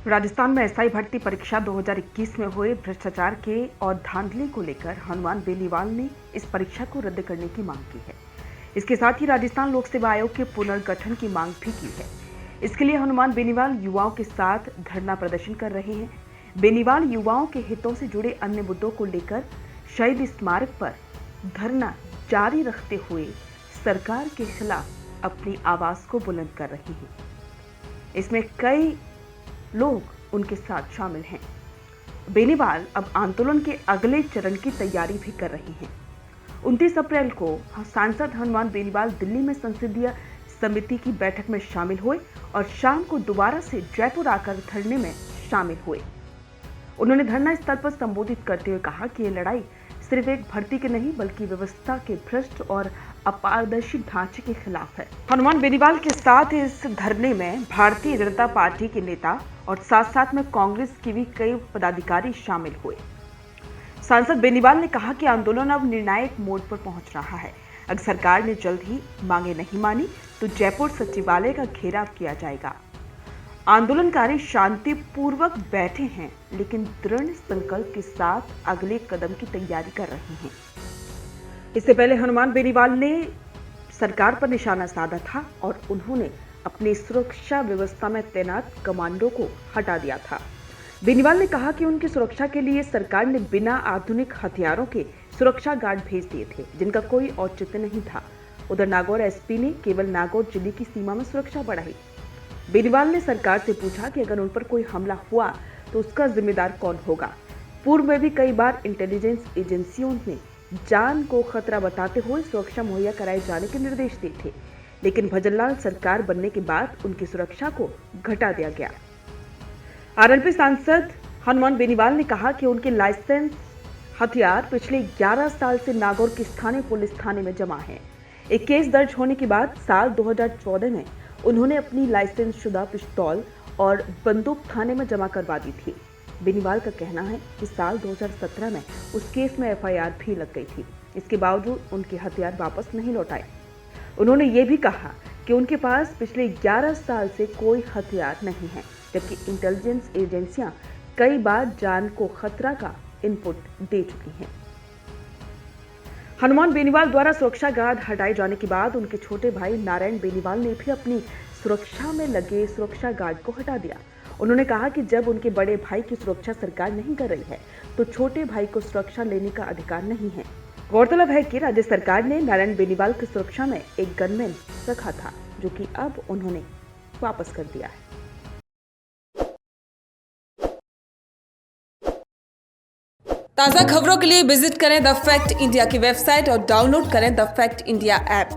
राजस्थान में एसआई भर्ती परीक्षा 2021 में हुए भ्रष्टाचार के और धांधली को लेकर हनुमान बेनीवाल ने इस परीक्षा को रद्द करने की मांग की है। इसके साथ ही राजस्थान लोक सेवा आयोग के पुनर्गठन की मांग भी की है। इसके लिए हनुमान बेनीवाल युवाओं के साथ धरना प्रदर्शन कर रहे हैं। बेनीवाल युवाओं के हितों से जुड़े अन्य मुद्दों को लेकर शहीद स्मारक पर धरना जारी रखते हुए सरकार के खिलाफ अपनी आवाज को बुलंद कर रहे हैं। इसमें कई लोग उनके साथ शामिल हैं। बेनीवाल अब आंदोलन के अगले चरण की तैयारी भी कर रहे हैं। 29 अप्रैल को सांसद हनुमान बेनीवाल दिल्ली में संसदीय समिति की बैठक में शामिल हुए और शाम को दोबारा से जयपुर आकर धरने में शामिल हुए। उन्होंने धरना स्थल पर संबोधित करते हुए कहा कि ये लड़ाई सिर्फ एक भर्ती की नहीं बल्कि व्यवस्था के भ्रष्ट और अपारदर्शी ढांचे के खिलाफ है। हनुमान बेनीवाल के साथ इस धरने में भारतीय जनता पार्टी के नेता और साथ में कांग्रेस के भी कई पदाधिकारी शामिल हुए। सांसद बेनीवाल ने कहा कि आंदोलन अब निर्णायक मोड पर पहुंच रहा है। अगर सरकार ने जल्द ही मांगे नहीं मानी तो जयपुर सचिवालय का घेराव किया जाएगा। आंदोलनकारी शांतिपूर्वक बैठे हैं लेकिन दृढ़ संकल्प के साथ अगले कदम की तैयारी कर रहे हैं। इससे पहले हनुमान बेनीवाल ने सरकार पर निशाना साधा था और उन्होंने अपनी सुरक्षा व्यवस्था में तैनात कमांडो को हटा दिया था। बेनीवाल ने कहा कि उनकी सुरक्षा के लिए सरकार ने बिना आधुनिक हथियारों के सुरक्षा गार्ड भेज दिए थे जिनका कोई औचित्य नहीं था। उधर नागौर एसपी ने केवल नागौर जिले की सीमा में सुरक्षा बढ़ाई। बेनीवाल ने सरकार से पूछा कि अगर उन पर कोई हमला हुआ तो उसका जिम्मेदार कौन होगा। पूर्व में भी कई बार इंटेलिजेंस एजेंसियों ने जान को खतरा बताते हुए सुरक्षा मुहैया कराए जाने के निर्देश दिए थे, लेकिन भजनलाल सरकार बनने के बाद उनकी सुरक्षा को घटा दिया गया। आरएलपी सांसद हनुमान बेनीवाल ने कहा कि उनके लाइसेंस हथियार पिछले 11 साल से नागौर के स्थानीय पुलिस थाने में जमा है। एक केस दर्ज होने के बाद साल 2014 में उन्होंने अपनी लाइसेंस शुदा पिस्तौल और बंदूक थाने में जमा करवा दी थी। बेनीवाल का कहना है कि साल 2017 में उस केस में एफआईआर भी लग गई थी। इसके बावजूद उनके हथियार वापस नहीं लौटाए। उन्होंने ये भी कहा कि उनके पास पिछले 11 साल से कोई हथियार नहीं है, जबकि इंटेलिजेंस एजेंसियां कई बार जान को खतरा का इनपुट दे चुकी हैं। हनुमान बेनीवाल द्वारा सुरक्षा गार्ड हटाए जाने के बाद उनके छोटे भाई नारायण बेनीवाल ने भी अपनी सुरक्षा में लगे सुरक्षा गार्ड को हटा दिया। उन्होंने कहा कि जब उनके बड़े भाई की सुरक्षा सरकार नहीं कर रही है तो छोटे भाई को सुरक्षा लेने का अधिकार नहीं है। गौरतलब है कि राज्य सरकार ने नारायण बेनीवाल की सुरक्षा में एक गनमैन रखा था, जो कि अब उन्होंने वापस कर दिया है। ताज़ा खबरों के लिए विजिट करें द फैक्ट इंडिया की वेबसाइट और डाउनलोड करें द फैक्ट इंडिया ऐप।